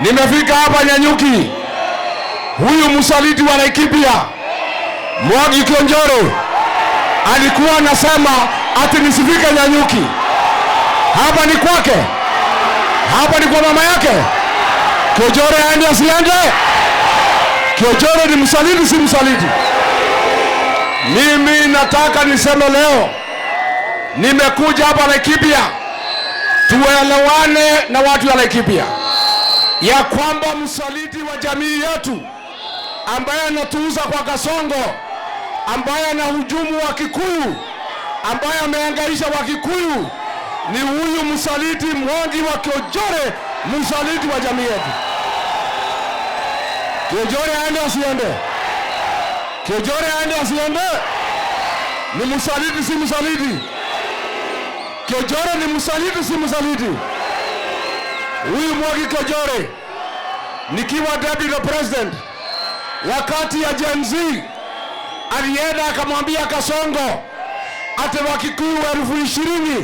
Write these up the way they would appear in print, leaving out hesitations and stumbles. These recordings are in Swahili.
Nimefika hapa Nyanyuki. Huyu msaliti wa Laikipia, Mwangi Kionjoro, alikuwa anasema ati nisifike Nyanyuki. Hapa ni kwake? Hapa ni kwa mama yake? Kionjoro aende asiende? Kionjoro ni msaliti si msaliti? Mimi nataka niseme leo, nimekuja hapa Laikipia tuelewane na watu wa Laikipia ya kwamba msaliti wa jamii yetu ambaye anatuuza kwa kasongo, ambaye anahujumu wa Kikuyu, ambaye amehangaisha wa Kikuyu ni huyu msaliti Mwangi wa Kionjoro, msaliti wa jamii yetu. Kionjoro aende asiende? Kionjoro aende asiende? Ni msaliti si msaliti? Kionjoro ni msaliti si msaliti? Huyu Mwangi Kionjoro, nikiwa deputy president wakati ya Gen Z, alienda akamwambia Kasongo ati Wakikuyu 20,000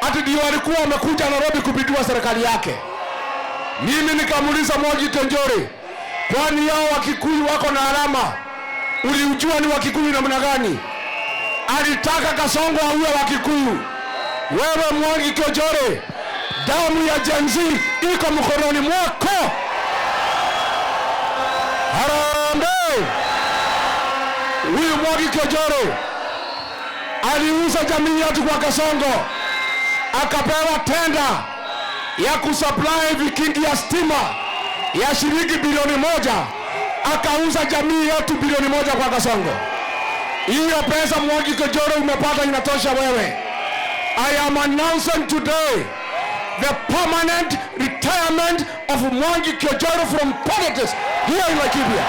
ati ndio walikuwa wamekuja Nairobi kupindua serikali yake. Mimi nikamuuliza Mwangi Kionjoro, kwani hao Wakikuyu wako na alama? Ulijua ni Wakikuyu namna gani? Alitaka Kasongo auwe Wakikuyu. Wewe Mwangi Kionjoro, damu ya Gen Z iko mkononi mwako. Harambee! Huyu Mwangi Kionjoro aliuza jamii yetu kwa Kasongo, akapewa tenda ya kusupply vikingi ya stima ya shilingi bilioni 1, akauza jamii yetu bilioni 1 kwa Kasongo. Hiyo pesa Mwangi Kionjoro umepata inatosha wewe. I am announcing today the permanent retirement of Mwangi Kionjoro from politics here in Laikipia.